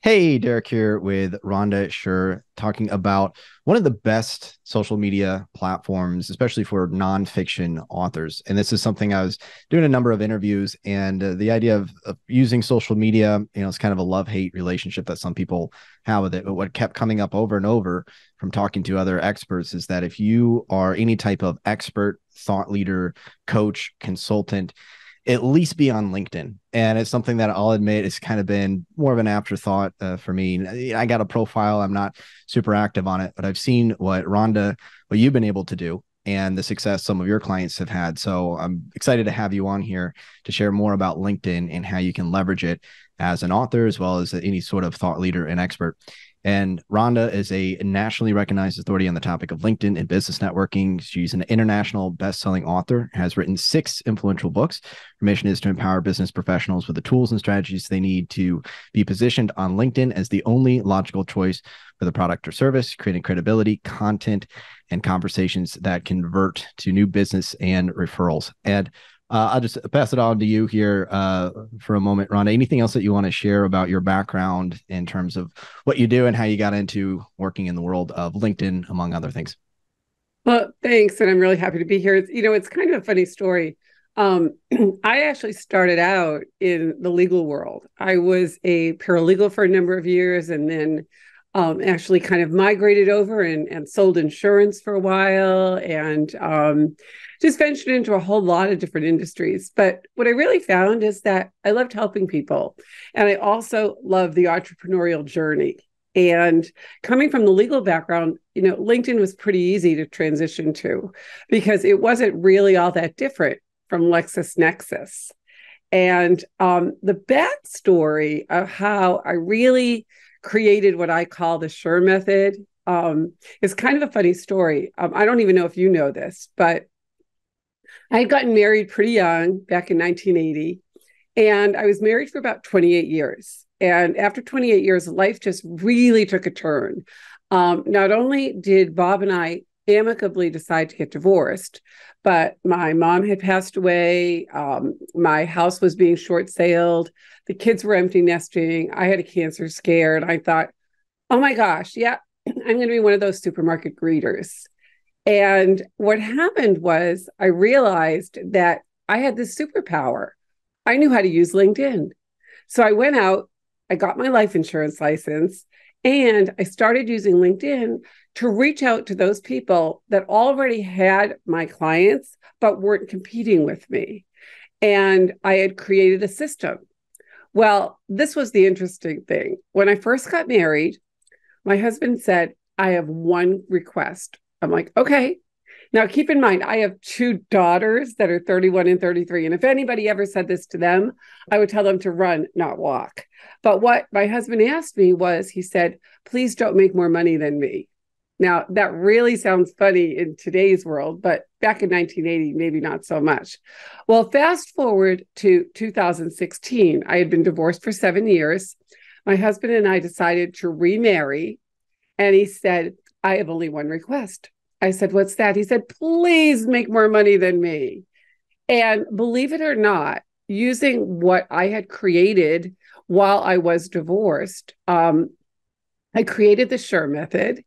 Hey, Derek here with Rhonda, Sher, talking about one of the best social media platforms, especially for nonfiction authors. And this is something I was doing a number of interviews, and the idea of using social media, it's kind of a love-hate relationship that some people have with it. But what kept coming up over and over from talking to other experts is that if you are any type of expert, thought leader, coach, consultant, at least be on LinkedIn. And it's something that I'll admit it's kind of been more of an afterthought for me. I got a profile. I'm not super active on it, but I've seen what Rhonda, what you've been able to do and the success some of your clients have had. So I'm excited to have you on here to share more about LinkedIn and how you can leverage it as an author, as well as any sort of thought leader and expert. And Rhonda is a nationally recognized authority on the topic of LinkedIn and business networking. She's an international best-selling author, has written 6 influential books. Her mission is to empower business professionals with the tools and strategies they need to be positioned on LinkedIn as the only logical choice for the product or service, creating credibility, content, and conversations that convert to new business and referrals. And I'll just pass it on to you here for a moment, Rhonda. Anything else that you want to share about your background in terms of what you do and how you got into working in the world of LinkedIn, among other things? Well, thanks. And I'm really happy to be here. It's kind of a funny story. Um, I actually started out in the legal world. I was a paralegal for a number of years and then actually kind of migrated over and sold insurance for a while and just ventured into a whole lot of different industries. But what I really found is that I loved helping people. And I also love the entrepreneurial journey. And coming from the legal background, LinkedIn was pretty easy to transition to because it wasn't really all that different from LexisNexis. And the backstory of how I really created what I call the Sher method is kind of a funny story. I don't even know if you know this, but I had gotten married pretty young back in 1980, and I was married for about 28 years. And after 28 years, life just really took a turn. Not only did Bob and I amicably decide to get divorced, but my mom had passed away. My house was being short sailed. The kids were empty nesting. I had a cancer scare. And I thought, oh my gosh, yeah, I'm going to be one of those supermarket greeters. And what happened was I realized that I had this superpower. I knew how to use LinkedIn. So I went out, I got my life insurance license, and I started using LinkedIn to reach out to those people that already had my clients, but weren't competing with me. And I had created a system. Well, this was the interesting thing. When I first got married, my husband said, I have one request. I'm like, okay. Now, keep in mind, I have 2 daughters that are 31 and 33. And if anybody ever said this to them, I would tell them to run, not walk. But what my husband asked me was, he said, please don't make more money than me. Now, that really sounds funny in today's world, but back in 1980, maybe not so much. Well, fast forward to 2016. I had been divorced for 7 years. My husband and I decided to remarry. And he said, I have only one request. I said, what's that? He said, please make more money than me. And believe it or not, using what I had created while I was divorced, I created the Sher method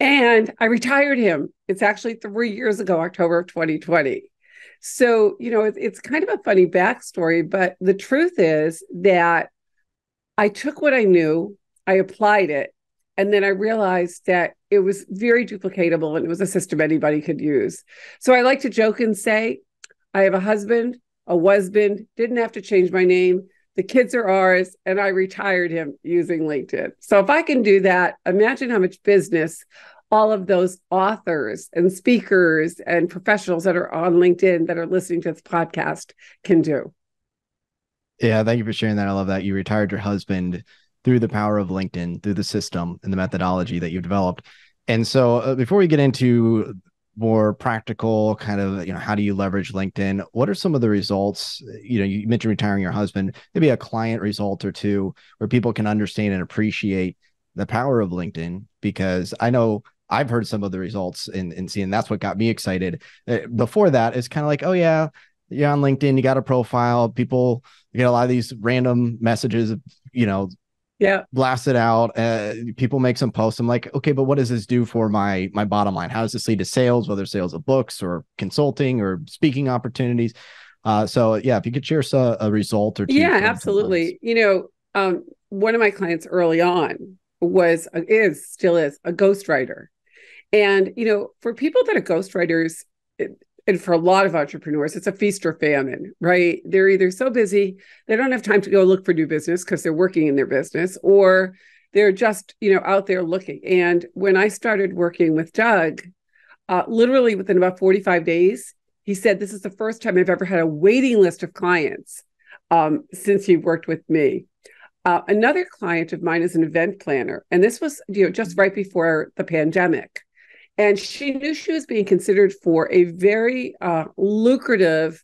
and I retired him. It's actually 3 years ago, October of 2020. So, it's kind of a funny backstory, but the truth is that I took what I knew, I applied it, and then I realized that it was very duplicatable and it was a system anybody could use. So I like to joke and say, I have a husband, a husband, didn't have to change my name. The kids are ours, and I retired him using LinkedIn. So if I can do that, imagine how much business all of those authors and speakers and professionals that are on LinkedIn that are listening to this podcast can do. Yeah, thank you for sharing that. I love that you retired your husband through the power of LinkedIn, through the system and the methodology that you've developed. And so before we get into more practical kind of, how do you leverage LinkedIn? What are some of the results? You mentioned retiring your husband, maybe a client result or two where people can understand and appreciate the power of LinkedIn, because I know I've heard some of the results and seeing that's what got me excited. Before that, it's kind of like, oh yeah, you're on LinkedIn, you got a profile, people, you get a lot of these random messages, you know, Yeah. blast it out. People make some posts. I'm like, okay, but what does this do for my bottom line? How does this lead to sales, whether sales of books or consulting or speaking opportunities? So yeah, if you could share a result or two Yeah, from clients. absolutely. One of my clients early on still is a ghostwriter. And, for people that are ghostwriters, and for a lot of entrepreneurs, it's a feast or famine, right? They're either so busy, they don't have time to go look for new business because they're working in their business, or they're just, out there looking. And when I started working with Doug, literally within about 45 days, he said, "This is the first time I've ever had a waiting list of clients since he worked with me." Another client of mine is an event planner, and this was just right before the pandemic. And she knew she was being considered for a very lucrative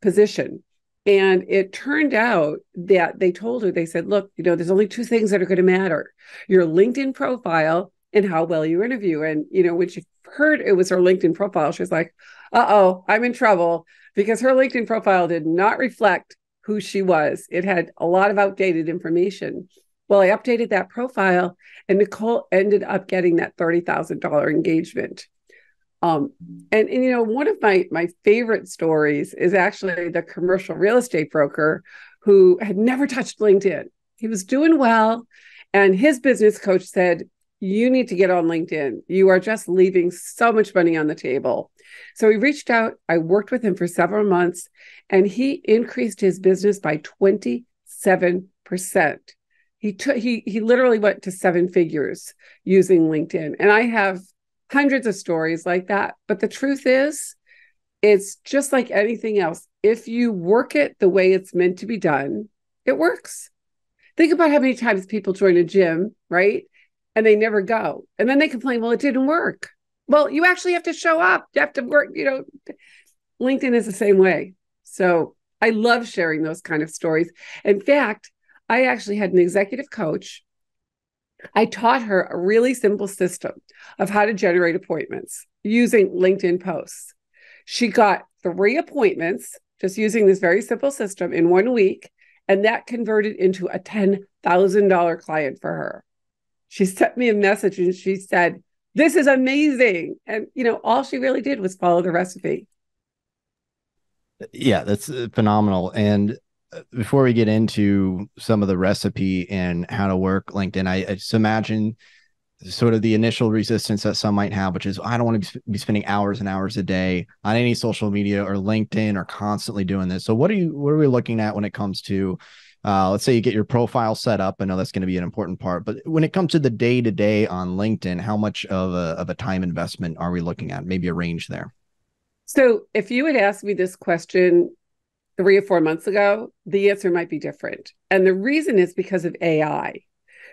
position. And it turned out that they told her, they said, "Look, there's only two things that are going to matter: your LinkedIn profile and how well you interview." And, when she heard it was her LinkedIn profile, she was like, "Uh-oh, I'm in trouble," because her LinkedIn profile did not reflect who she was. It had a lot of outdated information. Well, I updated that profile, and Nicole ended up getting that $30,000 engagement. Um, and one of my favorite stories is actually the commercial real estate broker who had never touched LinkedIn. He was doing well, and his business coach said, "You need to get on LinkedIn. You are just leaving so much money on the table." So he reached out. I worked with him for several months, and he increased his business by 27%. He literally went to seven figures using LinkedIn. And I have hundreds of stories like that. But the truth is, it's just like anything else. If you work it the way it's meant to be done, it works. Think about how many times people join a gym, right? And they never go. And then they complain, "Well, it didn't work." Well, you actually have to show up. You have to work, LinkedIn is the same way. So I love sharing those kind of stories. In fact, I actually had an executive coach. I taught her a really simple system of how to generate appointments using LinkedIn posts. She got 3 appointments just using this very simple system in 1 week, and that converted into a $10,000 client for her. She sent me a message and she said, "This is amazing." And, all she really did was follow the recipe. Yeah, that's phenomenal. And before we get into some of the recipe and how to work LinkedIn, I just imagine sort of the initial resistance that some might have, which is, I don't want to be spending hours and hours a day on any social media or LinkedIn or constantly doing this. So what are we looking at when it comes to, let's say you get your profile set up? I know that's going to be an important part, but when it comes to the day to day on LinkedIn, how much of a time investment are we looking at? Maybe a range there. So if you had asked me this question 3 or 4 months ago, the answer might be different. And the reason is because of AI.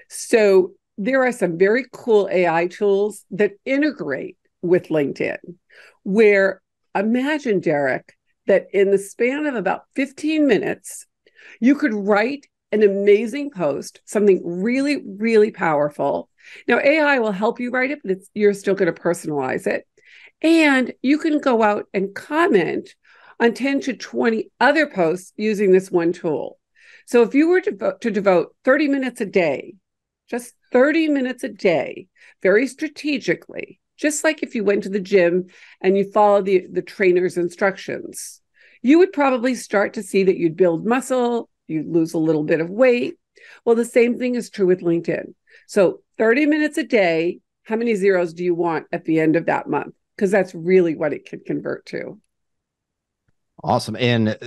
So there are some very cool AI tools that integrate with LinkedIn, where imagine, Derek, that in the span of about 15 minutes, you could write an amazing post, something really, really powerful. Now, AI will help you write it, but you're still going to personalize it. And you can go out and comment on 10 to 20 other posts using this one tool. So if you were to devote 30 minutes a day, just 30 minutes a day, very strategically, just like if you went to the gym and you follow the trainer's instructions, you would probably start to see that you'd build muscle, you'd lose a little bit of weight. Well, the same thing is true with LinkedIn. So 30 minutes a day, how many zeros do you want at the end of that month? Because that's really what it can convert to. Awesome. And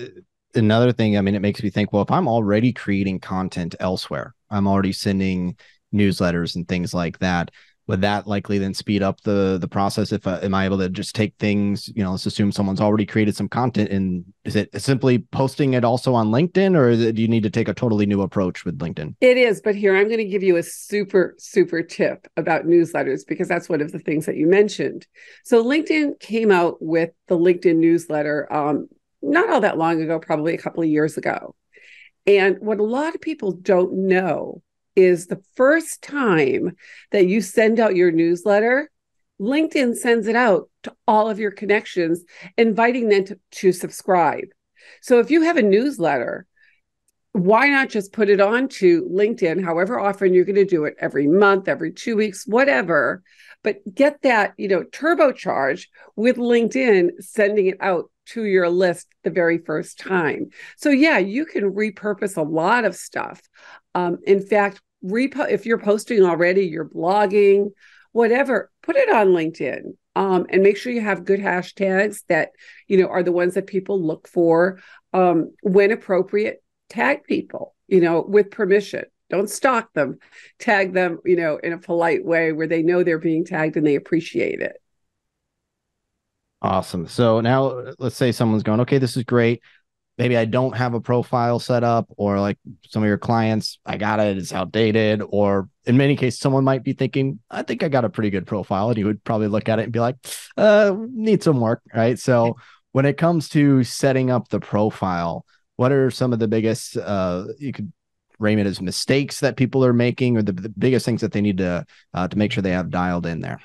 another thing, I mean, it makes me think, well, if I'm already creating content elsewhere, I'm already sending newsletters and things like that, would that likely then speed up the process? If am I able to just take things, let's assume someone's already created some content, and is it simply posting it also on LinkedIn, or do you need to take a totally new approach with LinkedIn? It is, but here I'm going to give you a super, super tip about newsletters, because that's one of the things that you mentioned. So LinkedIn came out with the LinkedIn newsletter not all that long ago, probably a couple of years ago. And what a lot of people don't know is the first time that you send out your newsletter, LinkedIn sends it out to all of your connections, inviting them to subscribe. So if you have a newsletter, why not just put it onto LinkedIn, however often you're going to do it, every month, every 2 weeks, whatever, but get that, turbocharge with LinkedIn, sending it out to your list the very first time. So yeah, you can repurpose a lot of stuff. In fact, if you're posting already, you're blogging, whatever, put it on LinkedIn. And make sure you have good hashtags that are the ones that people look for. When appropriate, tag people, with permission. Don't stalk them. Tag them, in a polite way where they know they're being tagged and they appreciate it. Awesome. So now let's say someone's going, okay, this is great. Maybe I don't have a profile set up, or like some of your clients, I got it, it's outdated. Or in many cases, someone might be thinking, I think I got a pretty good profile. And you would probably look at it and be like, need some work. Right. So when it comes to setting up the profile, what are some of the biggest, you could frame it as mistakes that people are making, or the biggest things that they need to make sure they have dialed in there?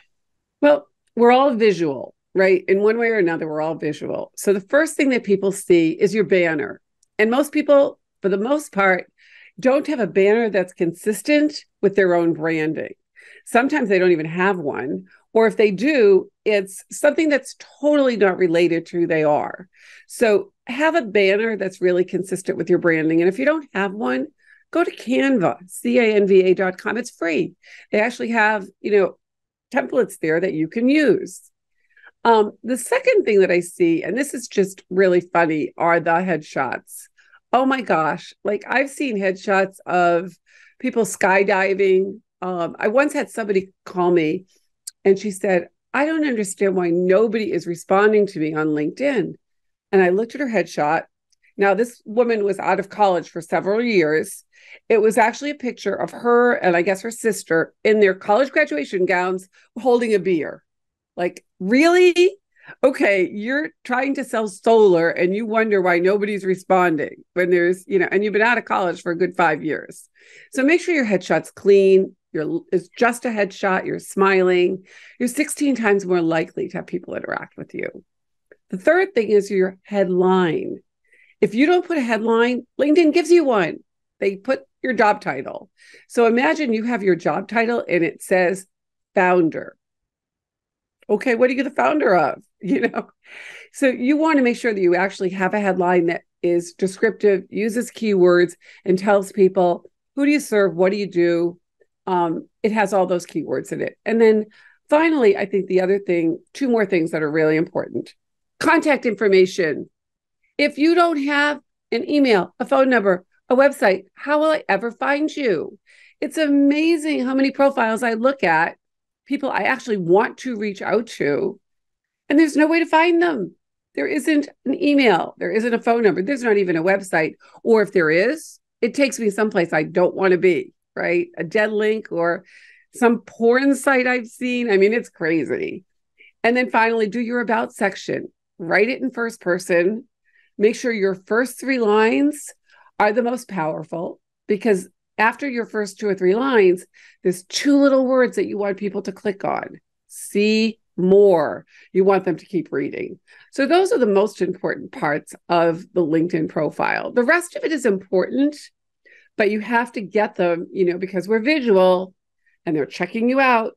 Well, we're all visual, right? In one way or another, we're all visual. So the first thing that people see is your banner. And most people, for the most part, don't have a banner that's consistent with their own branding. Sometimes they don't even have one. Or if they do, it's something that's totally not related to who they are. So have a banner that's really consistent with your branding. And if you don't have one, go to Canva, canva.com. It's free. They actually have, templates there that you can use. The second thing that I see, and this is just really funny, are the headshots. Oh my gosh. Like, I've seen headshots of people skydiving. I once had somebody call me and she said, I don't understand why nobody is responding to me on LinkedIn. And I looked at her headshot. Now, this woman was out of college for several years. It was actually a picture of her and I guess her sister in their college graduation gowns holding a beer. Like, really? Okay, you're trying to sell solar and you wonder why nobody's responding when there's, and you've been out of college for a good 5 years. So make sure your headshot's clean. It's just a headshot. You're smiling. You're 16 times more likely to have people interact with you. The third thing is your headline. If you don't put a headline, LinkedIn gives you one. They put your job title. So imagine you have your job title and it says founder. Okay, what are you the founder of? So you want to make sure that you actually have a headline that is descriptive, uses keywords, and tells people, who do you serve? What do you do? It has all those keywords in it. And then finally, I think the other thing, two more things that are really important. Contact information. If you don't have an email, a phone number, a website, how will I ever find you? It's amazing how many profiles I look at, people I actually want to reach out to, and there's no way to find them. There isn't an email. There isn't a phone number. There's not even a website. Or if there is, it takes me someplace I don't want to be, right? A dead link or some porn site I've seen. I mean, it's crazy. And then finally, do your about section. Write it in first person. Make sure your first 3 lines are the most powerful, because after your first 2 or 3 lines, there's 2 little words that you want people to click on. See more. You want them to keep reading. So those are the most important parts of the LinkedIn profile. The rest of it is important, but you have to get them, because we're visual and they're checking you out.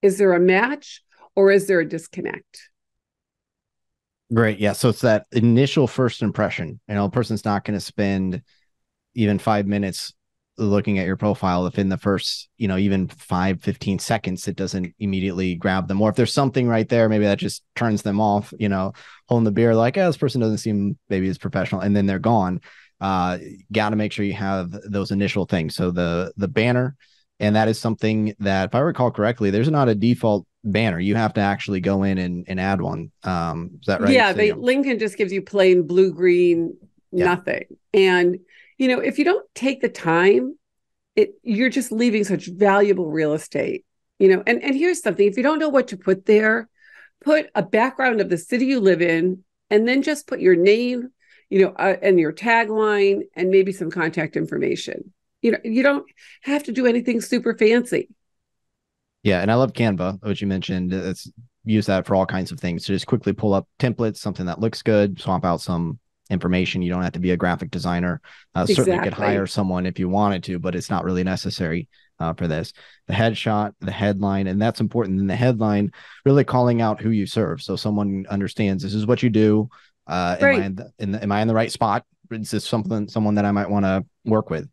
Is there a match or is there a disconnect? Great. Yeah. So it's that initial first impression. A person's not going to spend even 5 minutes looking at your profile if in the first, even 5-15 seconds, it doesn't immediately grab them. Or if there's something right there, maybe that just turns them off, holding the beer, like, oh, this person doesn't seem maybe as professional, and then they're gone. Got to make sure you have those initial things. So the banner, and that is something that, if I recall correctly, there's not a default banner. You have to actually go in and add one. Is that right? Yeah, LinkedIn just gives you plain blue, green, nothing. And if you don't take the time, you're just leaving such valuable real estate. And here's something: if you don't know what to put there, put a background of the city you live in, and then just put your name, and your tagline, and maybe some contact information. You don't have to do anything super fancy. Yeah, and I love Canva, which you mentioned. It's use that for all kinds of things. So just quickly pull up templates, something that looks good, swap out some information. You don't have to be a graphic designer. Certainly could hire Exactly. someone if you wanted to, but it's not really necessary for this. The headshot, the headline, and that's important. In the headline, really calling out who you serve, so someone understands this is what you do. Am I Right. am I in the right spot? Is this someone that I might want to work with?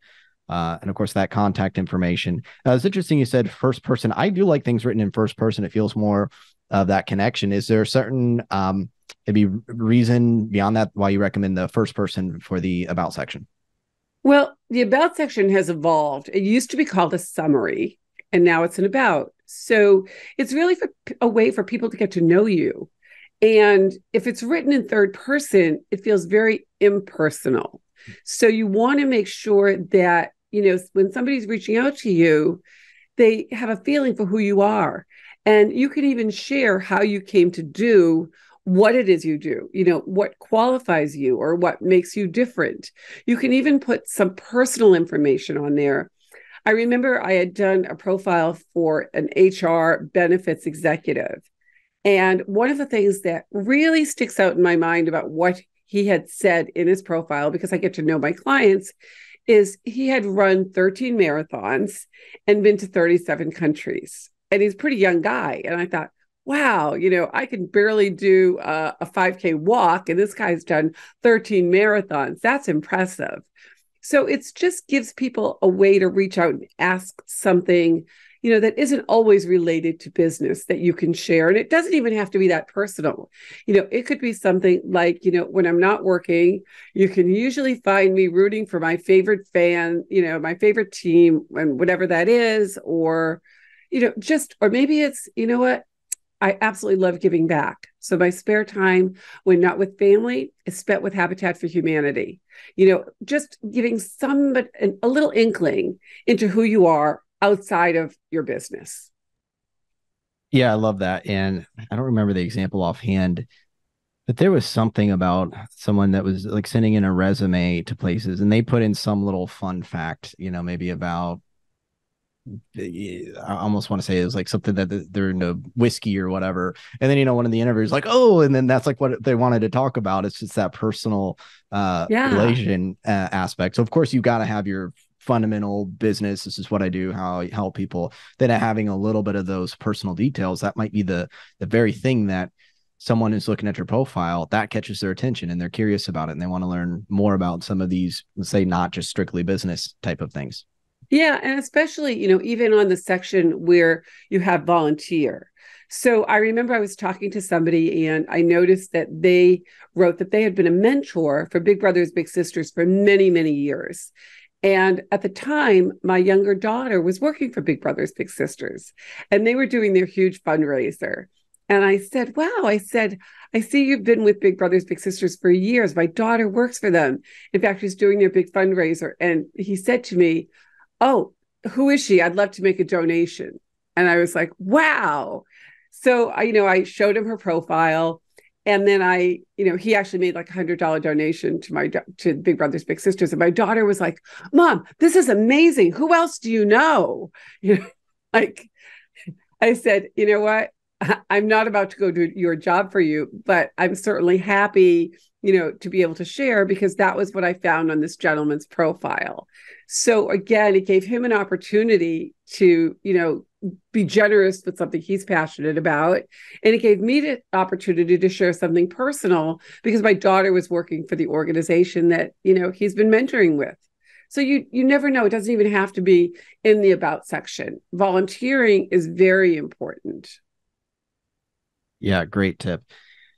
And of course, that contact information. It's interesting you said first person. I do like things written in first person. It feels more of that connection. Is there a certain maybe reason beyond that why you recommend the first person for the about section? Well, the about section has evolved. It used to be called a summary, and now it's an about. So it's really a way for people to get to know you. And if it's written in third person, it feels very impersonal. So you want to make sure that, when somebody's reaching out to you, they have a feeling for who you are. And you can even share how you came to do what it is you do, what qualifies you or what makes you different. You can even put some personal information on there. I remember I had done a profile for an HR benefits executive. And one of the things that really sticks out in my mind about what he had said in his profile, because I get to know my clients, is he had run 13 marathons and been to 37 countries. And he's a pretty young guy. And I thought, wow, I can barely do a 5K walk, and this guy's done 13 marathons. That's impressive. So it just gives people a way to reach out and ask something, that isn't always related to business that you can share. And it doesn't even have to be that personal. It could be something like, when I'm not working, you can usually find me rooting for my favorite fan, my favorite team, and whatever that is, or, or maybe it's, what? I absolutely love giving back. So my spare time, when not with family, is spent with Habitat for Humanity. Just giving a little inkling into who you are outside of your business. Yeah, I love that. And I don't remember the example offhand, but there was something about someone that was like sending in a resume to places and they put in some little fun fact, maybe about I almost want to say it was like something that they're into whiskey or whatever. And then, one of the interviewers like, oh, and then that's like what they wanted to talk about. It's just that personal Yeah. relation aspect. So of course you got to have your fundamental business. This is what I do, how I help people. Then having a little bit of those personal details, that might be the very thing that someone is looking at your profile that catches their attention and they're curious about it. And they want to learn more about some of these, let's say, not just strictly business type of things. Yeah. And especially, even on the section where you have volunteer. So I remember I was talking to somebody and I noticed that they wrote that they had been a mentor for Big Brothers Big Sisters for many, many years. And at the time, my younger daughter was working for Big Brothers Big Sisters, and they were doing their huge fundraiser. And I said, wow, I see you've been with Big Brothers Big Sisters for years. My daughter works for them. In fact, she's doing their big fundraiser. And he said to me, oh, who is she? I'd love to make a donation. And I was like, wow. So I showed him her profile. And then he actually made like $100 donation to Big Brothers Big Sisters. And my daughter was like, Mom, this is amazing. Who else do you know? Like I said, you know what? I'm not about to go do your job for you, but I'm certainly happy, to be able to share because that was what I found on this gentleman's profile. So again, it gave him an opportunity to, be generous with something he's passionate about. And it gave me the opportunity to share something personal because my daughter was working for the organization that, he's been mentoring with. So you never know. It doesn't even have to be in the about section. Volunteering is very important. Yeah, great tip.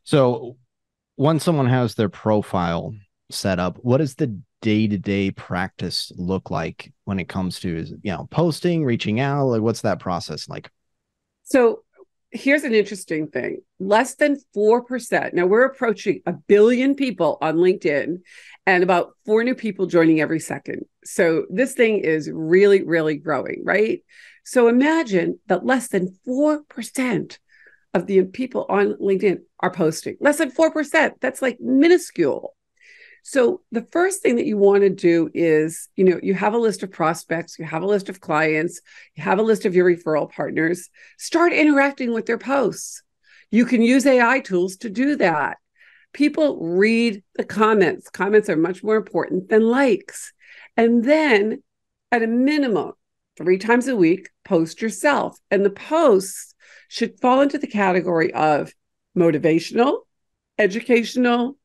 So once someone has their profile set up, what does the day-to-day practice look like when it comes to, posting, reaching out? Like, what's that process like? So here's an interesting thing. Less than 4%. Now we're approaching 1 billion people on LinkedIn and about 4 new people joining every second. So this thing is really, really growing, right? So imagine that less than 4% of the people on LinkedIn are posting. Less than 4%. That's like minuscule. So the first thing that you want to do is, you have a list of prospects, you have a list of clients, you have a list of your referral partners. Start interacting with their posts. You can use AI tools to do that. People read the comments. Comments are much more important than likes. And then at a minimum, 3 times a week, post yourself. And the posts should fall into the category of motivational, educational,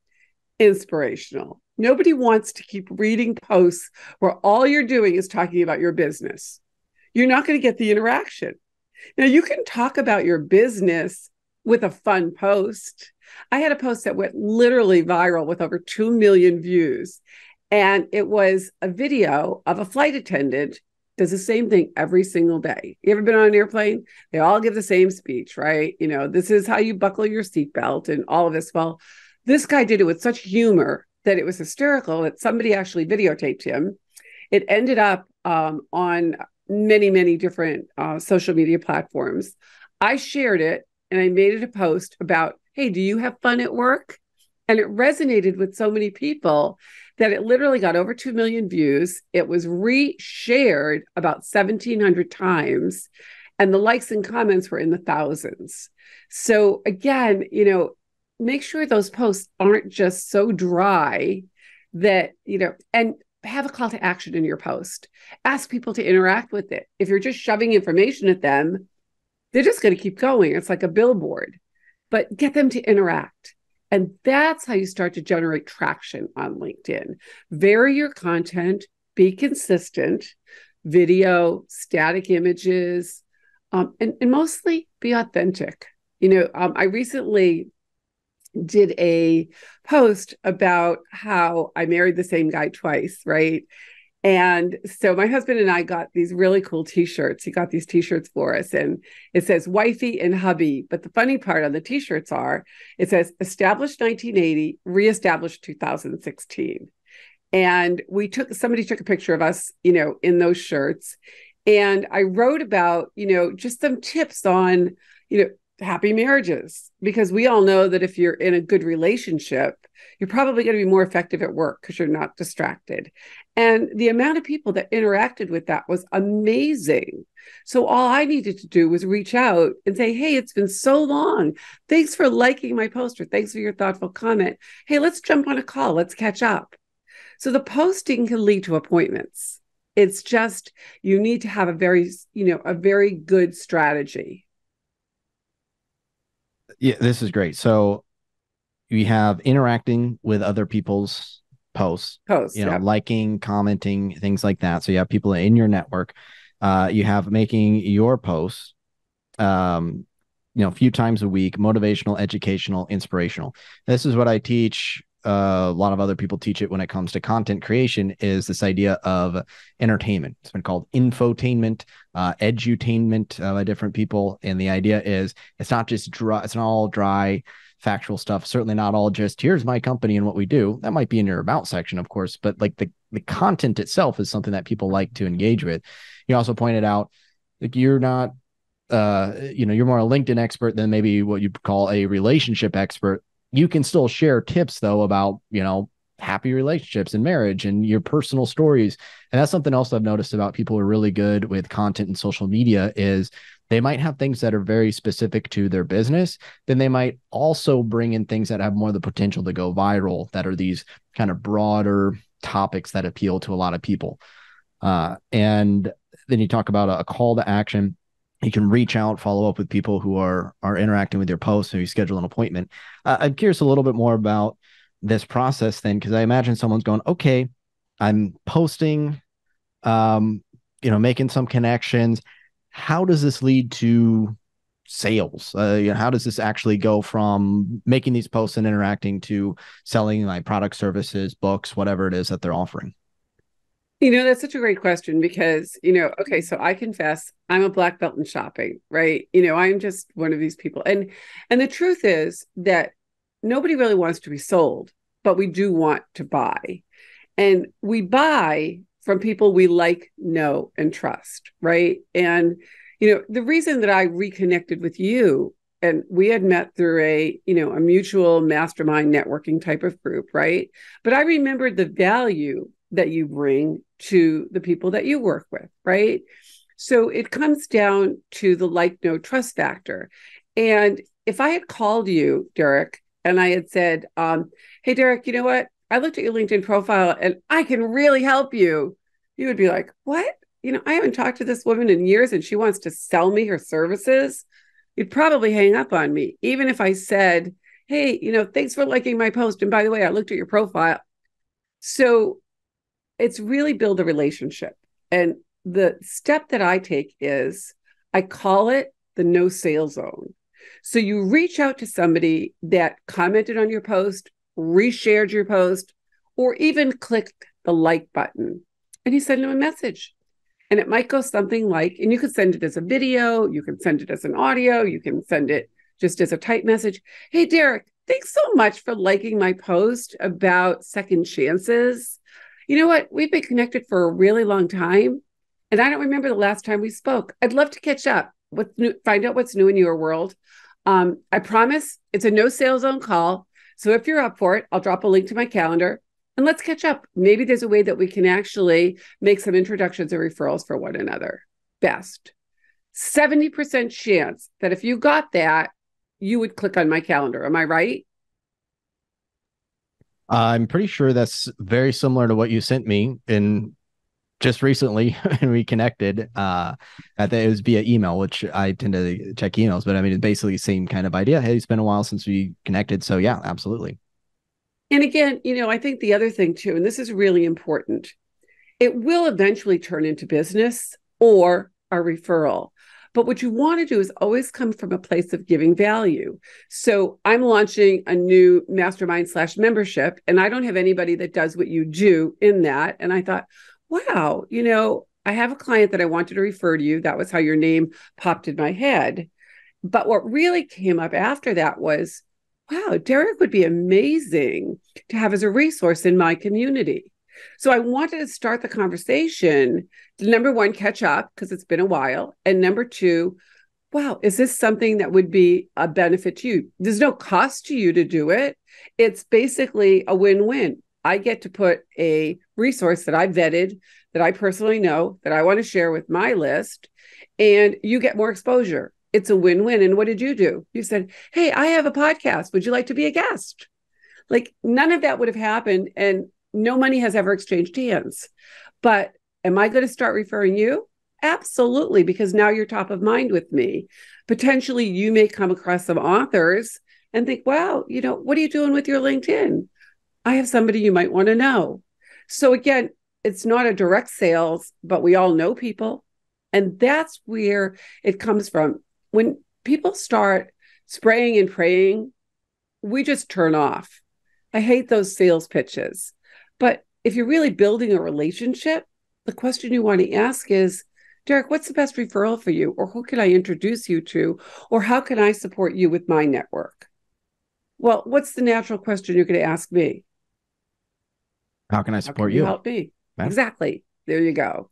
inspirational. Nobody wants to keep reading posts where all you're doing is talking about your business. You're not going to get the interaction. Now, you can talk about your business with a fun post. I had a post that went literally viral with over 2 million views. And it was a video of a flight attendant does the same thing every single day. You ever been on an airplane? They all give the same speech, right? You know, this is how you buckle your seatbelt and all of this. Well, this guy did it with such humor that it was hysterical that somebody actually videotaped him. It ended up on many, many different social media platforms. I shared it and I made it a post about, hey, do you have fun at work? And it resonated with so many people that it literally got over 2 million views. It was reshared about 1,700 times. And the likes and comments were in the thousands. So again, you know, make sure those posts aren't just so dry that, you know, and have a call to action in your post. Ask people to interact with it. If you're just shoving information at them, they're just going to keep going. It's like a billboard, but get them to interact. And that's how you start to generate traction on LinkedIn. Vary your content, be consistent, video, static images, and mostly be authentic. You know, I recently did a post about how I married the same guy twice, right? And so my husband and I got these really cool t-shirts. He got these t-shirts for us and it says wifey and hubby. But the funny part on the t-shirts are, it says established 1980, reestablished 2016. And somebody took a picture of us, you know, in those shirts. And I wrote about, you know, just some tips on, you know, happy marriages, because we all know that if you're in a good relationship, you're probably going to be more effective at work because you're not distracted. And the amount of people that interacted with that was amazing. So all I needed to do was reach out and say, hey, it's been so long. Thanks for liking my post, or thanks for your thoughtful comment. Hey, let's jump on a call. Let's catch up. So the posting can lead to appointments. It's just, you need to have a very good strategy. Yeah, this is great. So we have interacting with other people's posts, you know, Yep. liking, commenting, things like that. So you have people in your network. You have making your posts, you know, a few times a week, motivational, educational, inspirational. This is what I teach. A lot of other people teach it when it comes to content creation, is this idea of entertainment. It's been called infotainment, edutainment by different people. And the idea is it's not just dry, it's not all dry factual stuff. Certainly not all just here's my company and what we do. That might be in your about section, of course, but like the content itself is something that people like to engage with. You also pointed out, like, you're not you know, you're more a LinkedIn expert than maybe what you'd call a relationship expert. You can still share tips though about, you know, happy relationships and marriage and your personal stories. And that's something else I've noticed about people who are really good with content and social media, is they might have things that are very specific to their business. Then they might also bring in things that have more the potential to go viral, that are these kind of broader topics that appeal to a lot of people. And then you talk about a call to action. You can reach out, follow up with people who are interacting with your posts, and you schedule an appointment. I'm curious a little bit more about this process then, because I imagine someone's going, okay, I'm posting, you know, making some connections. How does this lead to sales? You know, how does this actually go from making these posts and interacting to selling my product, services, books, whatever it is that they're offering? You know, that's such a great question because, you know, okay, so I confess I'm a black belt in shopping, right? You know, I'm just one of these people. And the truth is that nobody really wants to be sold, but we do want to buy. And we buy from people we like, know, and trust, right? And, you know, the reason that I reconnected with you, and we had met through a mutual mastermind networking type of group, right? But I remembered the value that you bring to the people that you work with, right? So it comes down to the like, know, trust factor. And if I had called you, Derek, and I had said, hey, Derek, you know what? I looked at your LinkedIn profile and I can really help you. You would be like, what? I haven't talked to this woman in years and she wants to sell me her services. You'd probably hang up on me. Even if I said, hey, thanks for liking my post. And by the way, I looked at your profile. So it's really build a relationship. And the step that I take is I call it the no sales zone. So you reach out to somebody that commented on your post, reshared your post, or even clicked the like button, and you send them a message. And it might go something like, and you can send it as a video, you can send it as an audio, you can send it just as a type message. Hey, Derek, thanks so much for liking my post about second chances. You know what? We've been connected for a really long time, and I don't remember the last time we spoke. I'd love to catch up, what's new, find out what's new in your world. I promise it's a no sales zone call. So if you're up for it, I'll drop a link to my calendar and let's catch up. Maybe there's a way that we can actually make some introductions or referrals for one another. Best 70% chance that if you got that, you would click on my calendar. Am I right? I'm pretty sure that's very similar to what you sent me in just recently when we connected. I think it was via email, which I tend to check emails, but I mean, it's basically the same kind of idea. Hey, it's been a while since we connected. So yeah, absolutely. And again, I think the other thing too, and this is really important, it will eventually turn into business or a referral. But what you want to do is always come from a place of giving value. So I'm launching a new mastermind/membership, and I don't have anybody that does what you do in that. And I thought, wow, I have a client that I wanted to refer to you. That was how your name popped in my head. But what really came up after that was, wow, Derek would be amazing to have as a resource in my community. So I wanted to start the conversation. Number one, catch up because it's been a while. And number two, wow, is this something that would be a benefit to you? There's no cost to you to do it. It's basically a win-win. I get to put a resource that I vetted, that I personally know, that I want to share with my list, and you get more exposure. It's a win-win. And what did you do? You said, hey, I have a podcast. Would you like to be a guest? Like none of that would have happened. And no money has ever exchanged hands. But am I going to start referring you? Absolutely, because now you're top of mind with me. Potentially, you may come across some authors and think, wow, what are you doing with your LinkedIn? I have somebody you might want to know. So again, it's not a direct sales, but we all know people. And that's where it comes from. When people start spraying and praying, we just turn off. I hate those sales pitches. But if you're really building a relationship, the question you want to ask is, Derek, what's the best referral for you? Or who can I introduce you to? Or how can I support you with my network? Well, what's the natural question you're going to ask me? How can I How can support you you? help me? Yeah. Exactly. There you go.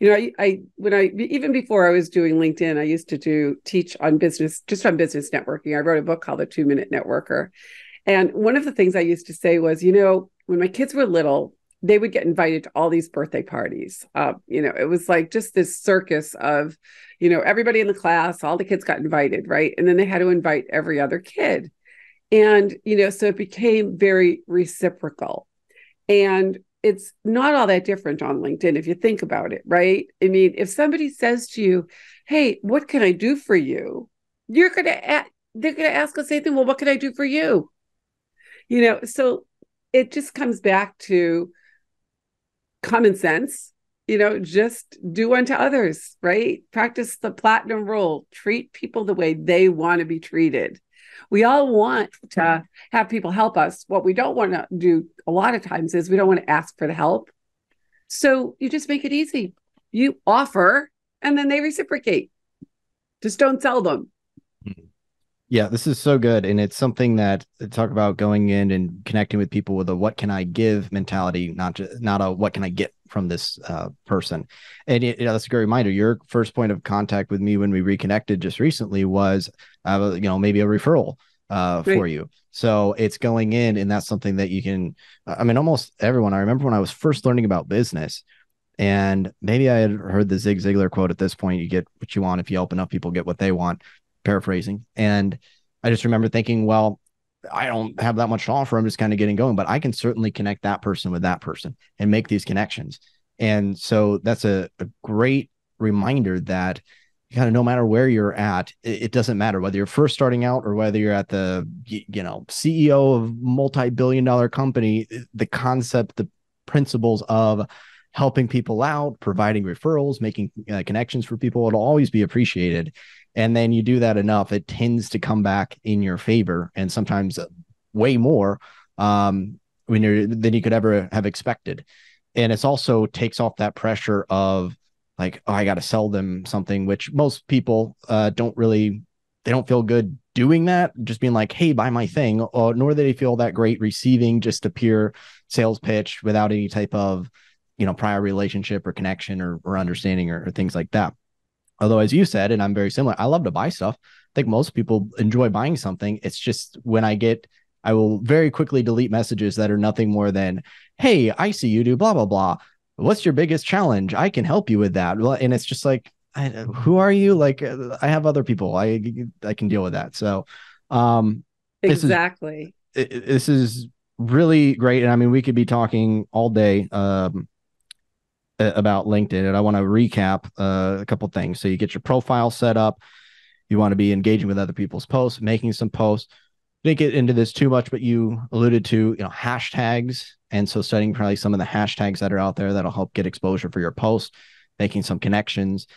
Even before I was doing LinkedIn, I used to teach on business, just on business networking. I wrote a book called The 2-Minute Networker. And one of the things I used to say was, when my kids were little, they would get invited to all these birthday parties. It was like just this circus of, everybody in the class, all the kids got invited, right? And then they had to invite every other kid. And, so it became very reciprocal. And it's not all that different on LinkedIn if you think about it, right? I mean, if somebody says to you, hey, what can I do for you? They're going to ask the same thing. Well, what can I do for you? So it just comes back to common sense, just do unto others, right? Practice the platinum rule, treat people the way they want to be treated. We all want to have people help us. What we don't want to do a lot of times is we don't want to ask for the help. So you just make it easy. You offer and then they reciprocate. Just don't sell them. Yeah, this is so good. And it's something that talk about going in and connecting with people with a what can I give mentality, not a what can I get from this person. And that's a great reminder. Your first point of contact with me when we reconnected just recently was maybe a referral for you. So it's going in, and that's something that you can, I mean, almost everyone. I remember when I was first learning about business, and maybe I had heard the Zig Ziglar quote at this point, you get what you want. If you help enough people get what they want, paraphrasing. And I just remember thinking, well, I don't have that much to offer. I'm just kind of getting going, but I can certainly connect that person with that person and make these connections. And so that's a great reminder that kind of no matter where you're at, it doesn't matter whether you're first starting out or whether you're at the, CEO of multi-billion-dollar company. The concept, the principles of helping people out, providing referrals, making connections for people, it'll always be appreciated. And then you do that enough, it tends to come back in your favor, and sometimes way more when you're than you could ever have expected. And it's also takes off that pressure of like, oh, I got to sell them something, which most people don't really, they don't feel good doing that. Just being like, hey, buy my thing, or nor do they feel that great receiving just a pure sales pitch without any type of, prior relationship or connection or understanding or things like that. Although, as you said, and I'm very similar, I love to buy stuff. I think most people enjoy buying something. It's just when I will very quickly delete messages that are nothing more than, hey, I see you do blah, blah, blah. What's your biggest challenge? I can help you with that. Well, and it's just like, who are you? Like, I have other people. I can deal with that. So, this is Exactly. this is really great. And I mean, we could be talking all day. About LinkedIn, and I want to recap a couple things. So you get your profile set up. You want to be engaging with other people's posts, making some posts. Didn't get into this too much, but you alluded to hashtags, and so studying probably some of the hashtags that are out there that'll help get exposure for your post, making some connections,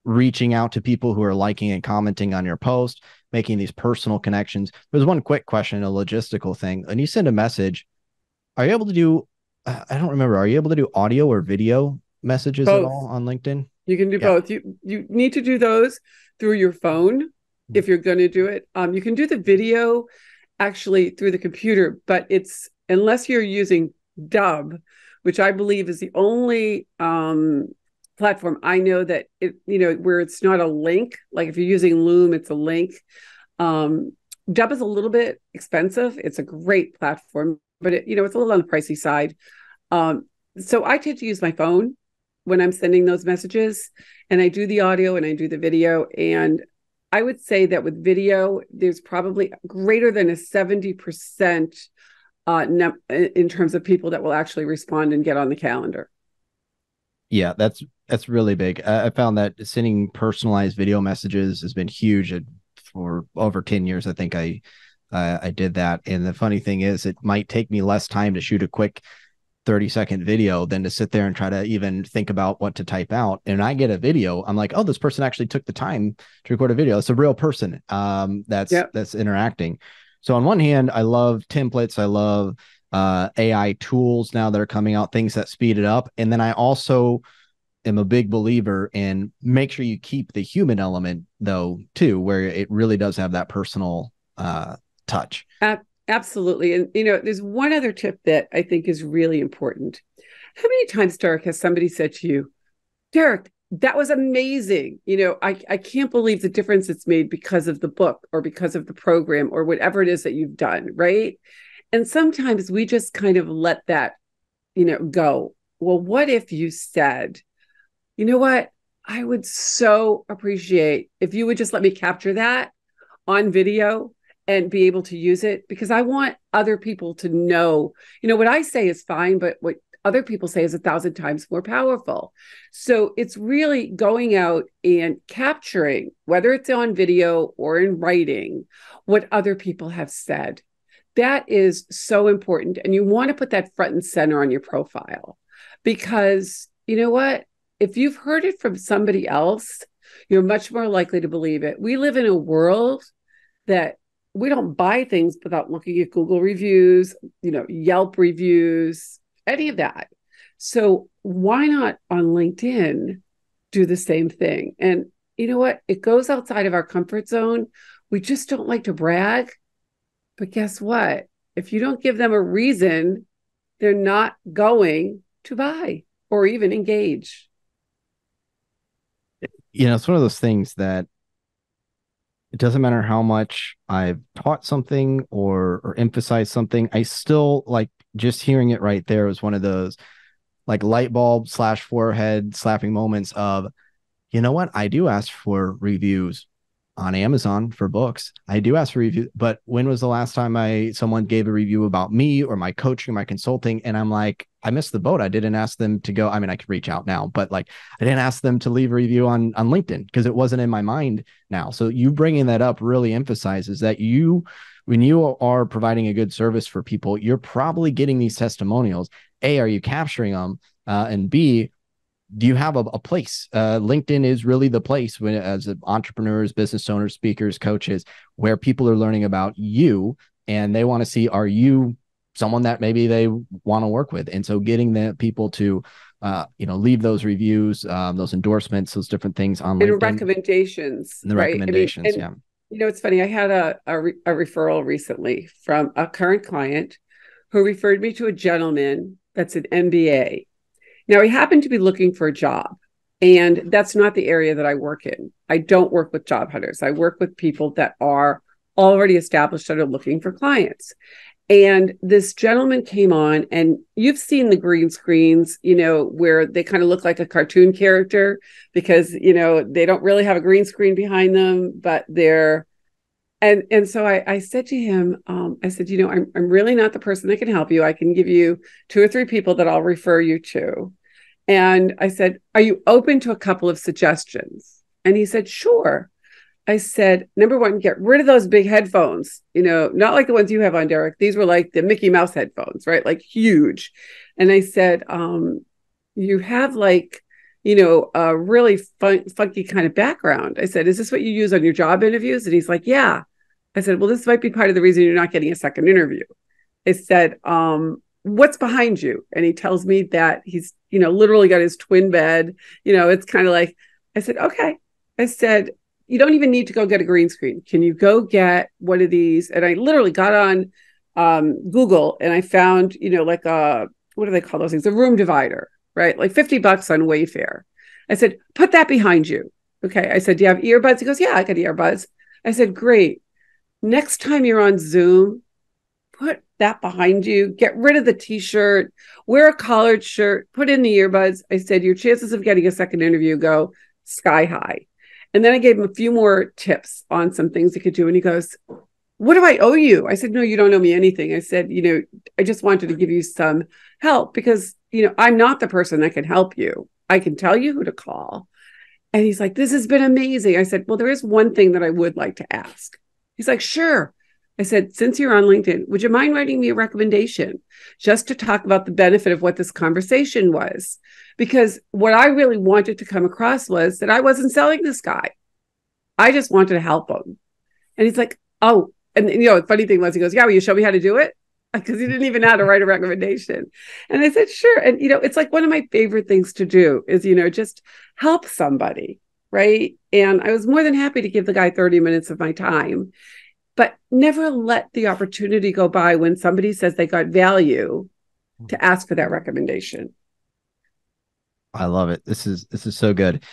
reaching out to people who are liking and commenting on your post, making these personal connections. There's one quick question, a logistical thing. When you send a message, are you able to do I don't remember. Are you able to do audio or video messages at Both. all on LinkedIn? You can do Yeah. both. You need to do those through your phone if you're going to do it. You can do the video actually through the computer, but it's unless you're using Dub, which I believe is the only platform I know that where it's not a link. Like if you're using Loom, it's a link. Dub is a little bit expensive. It's a great platform, but it's a little on the pricey side. So I tend to use my phone when I'm sending those messages, and I do the audio and I do the video. And I would say that with video, there's probably greater than a 70% in terms of people that will actually respond and get on the calendar. Yeah, that's really big. I found that sending personalized video messages has been huge for over 10 years. I think I did that. And the funny thing is, it might take me less time to shoot a quick 30-second video than to sit there and try to even think about what to type out. And I get a video, I'm like, oh, this person actually took the time to record a video. It's a real person Yep. that's interacting. So on one hand, I love templates. I love AI tools now that are coming out, things that speed it up. And then I also am a big believer in make sure you keep the human element though too, where it really does have that personal touch. Absolutely. And, there's one other tip that I think is really important. How many times, Derek, has somebody said to you, Derek, that was amazing. I can't believe the difference it's made because of the book or because of the program or whatever it is that you've done. Right. And sometimes we just kind of let that, go. Well, what if you said, you know what? I would so appreciate if you would just let me capture that on video and be able to use it, because I want other people to know, what I say is fine, but what other people say is 1,000 times more powerful. So it's really going out and capturing, whether it's on video or in writing, what other people have said. That is so important. And you want to put that front and center on your profile, because you know what? If you've heard it from somebody else, you're much more likely to believe it. We live in a world that we don't buy things without looking at Google reviews, Yelp reviews, any of that. So why not on LinkedIn do the same thing? And you know what? It goes outside of our comfort zone. We just don't like to brag. But guess what? If you don't give them a reason, they're not going to buy or even engage. It's one of those things that it doesn't matter how much I've taught something or emphasized something. I still like just hearing it right there was one of those like light bulb / forehead slapping moments of, you know what? I do ask for reviews on Amazon for books, I do ask for review. But when was the last time someone gave a review about me or my coaching, my consulting? And I'm like, I missed the boat. I didn't ask them to go. I mean, I could reach out now, but like I didn't ask them to leave a review on LinkedIn because it wasn't in my mind now. So you bringing that up really emphasizes that when you are providing a good service for people, you're probably getting these testimonials. A, are you capturing them? And B, do you have a place? LinkedIn is really the place when, as entrepreneurs, business owners, speakers, coaches, where people are learning about you and they want to see, are you someone that maybe they want to work with? And so getting the people to, leave those reviews, those endorsements, those different things on LinkedIn. And recommendations, and the right? recommendations, yeah. It's funny. I had a referral recently from a current client who referred me to a gentleman that's an MBA. Now, he happened to be looking for a job, and that's not the area that I work in. I don't work with job hunters. I work with people that are already established that are looking for clients. And this gentleman came on, and you've seen the green screens, where they kind of look like a cartoon character because, they don't really have a green screen behind them, but they're, and so I said to him, I said, I'm really not the person that can help you. I can give you 2 or 3 people that I'll refer you to. And I said, are you open to a couple of suggestions? And he said, sure. I said, number one, get rid of those big headphones, not like the ones you have on, Derek. These were like the Mickey Mouse headphones, right? Like huge. And I said, you have like, a really funky kind of background. I said, is this what you use on your job interviews? And he's like, yeah. I said, well, this might be part of the reason you're not getting a second interview. I said, what's behind you? And he tells me that he's, literally got his twin bed. It's kind of like, I said, okay. I said, you don't even need to go get a green screen. Can you go get one of these? And I literally got on Google and I found, like what do they call those things? A room divider, right? Like $50 on Wayfair. I said, put that behind you. Okay. I said, do you have earbuds? He goes, yeah, I got earbuds. I said, great. Next time you're on Zoom, put that behind you, get rid of the t-shirt, wear a collared shirt, put in the earbuds. I said, your chances of getting a second interview go sky high. And then I gave him a few more tips on some things he could do. And he goes, what do I owe you? I said, no, you don't owe me anything. I said, I just wanted to give you some help because, I'm not the person that can help you. I can tell you who to call. And he's like, this has been amazing. I said, well, there is one thing that I would like to ask. He's like, sure. I said, since you're on LinkedIn, would you mind writing me a recommendation just to talk about the benefit of what this conversation was? Because what I really wanted to come across was that I wasn't selling this guy. I just wanted to help him. And he's like, oh, and the funny thing was he goes, yeah, will you show me how to do it? Because he didn't even know how to write a recommendation. And I said, sure. And, it's like one of my favorite things to do is, just help somebody. Right. And I was more than happy to give the guy 30 minutes of my time. But never let the opportunity go by when somebody says they got value to ask for that recommendation. I love it. This is so good.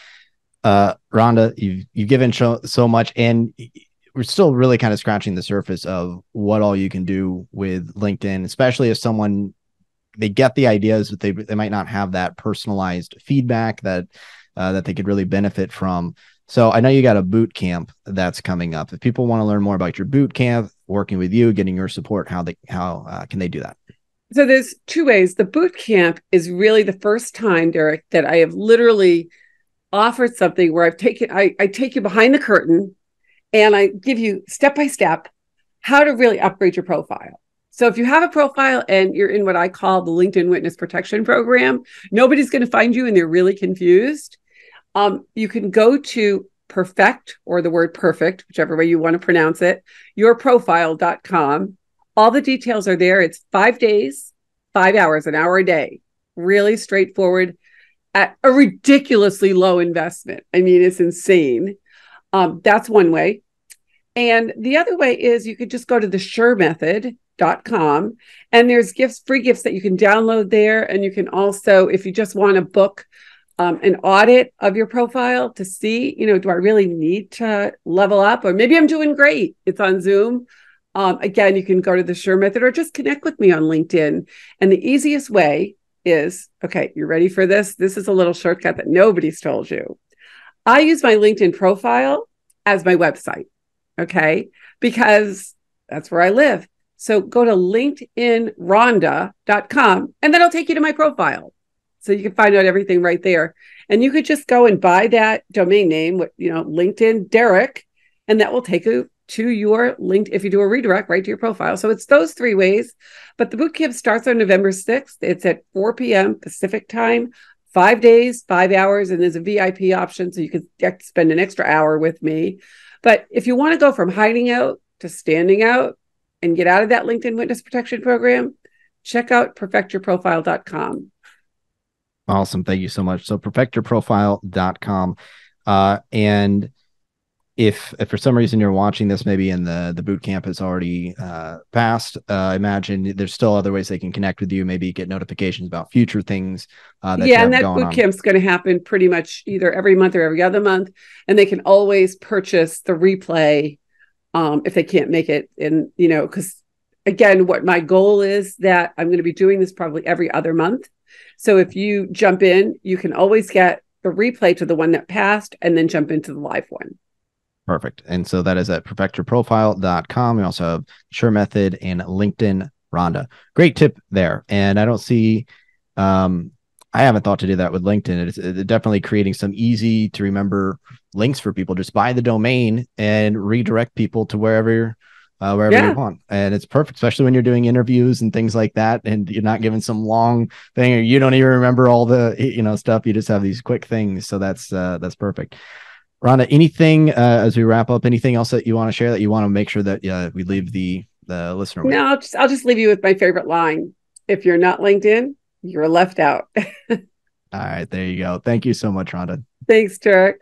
Rhonda, you've given so much, and we're still really kind of scratching the surface of what all you can do with LinkedIn, especially if someone, they get the ideas, but they might not have that personalized feedback that they could really benefit from. So I know you got a boot camp that's coming up. If people want to learn more about your boot camp, working with you, getting your support, how can they do that? So there's 2 ways. The boot camp is really the first time, Derek, that I have literally offered something where I take you behind the curtain and I give you step by step how to really upgrade your profile. So if you have a profile and you're in what I call the LinkedIn Witness Protection Program, nobody's going to find you and they're really confused. You can go to perfect, or the word perfect, whichever way you want to pronounce it, yourprofile.com. All the details are there. It's 5 days, 5 hours, an hour a day. Really straightforward at a ridiculously low investment. I mean, it's insane. That's one way. And the other way is you could just go to the shermethod.com and there's free gifts that you can download there. And you can also, if you just want to book an audit of your profile to see, do I really need to level up? Or maybe I'm doing great. It's on Zoom. Again, you can go to the Sher Method or just connect with me on LinkedIn. And the easiest way is, okay, you ready for this? This is a little shortcut that nobody's told you. I use my LinkedIn profile as my website. Okay. Because that's where I live. So go to linkedinrhonda.com and then it'll take you to my profile. So you can find out everything right there. And you could just go and buy that domain name, LinkedIn Derek, and that will take you to your link if you do a redirect right to your profile. So it's those three ways. But the bootcamp starts on November 6th. It's at 4 p.m. Pacific time, 5 days, 5 hours, and there's a VIP option. So you could spend an extra hour with me. But if you want to go from hiding out to standing out and get out of that LinkedIn Witness Protection Program, check out perfectyourprofile.com. Awesome. Thank you so much. So perfectyourprofile.com. And if for some reason you're watching this, maybe in the boot camp has already passed, I imagine there's still other ways they can connect with you, maybe get notifications about future things that you have and that going boot on. camp's going to happen pretty much either every month or every other month, and they can always purchase the replay if they can't make it. And because again, what my goal is that I'm going to be doing this probably every other month. So if you jump in, you can always get the replay to the one that passed and then jump into the live one. Perfect. And so that is at perfectyourprofile.com. We also have Sher Method and LinkedIn Rhonda. Great tip there. And I don't see, I haven't thought to do that with LinkedIn. It's definitely creating some easy to remember links for people. Just buy the domain and redirect people to wherever you want. And it's perfect, especially when you're doing interviews and things like that. And you're not given some long thing, or you don't even remember all the, stuff. You just have these quick things. So that's perfect. Rhonda, anything as we wrap up, anything else that you want to share that you want to make sure that we leave the listener with? No, I'll just leave you with my favorite line. If you're not LinkedIn, you're left out. All right, there you go. Thank you so much, Rhonda. Thanks, Derek.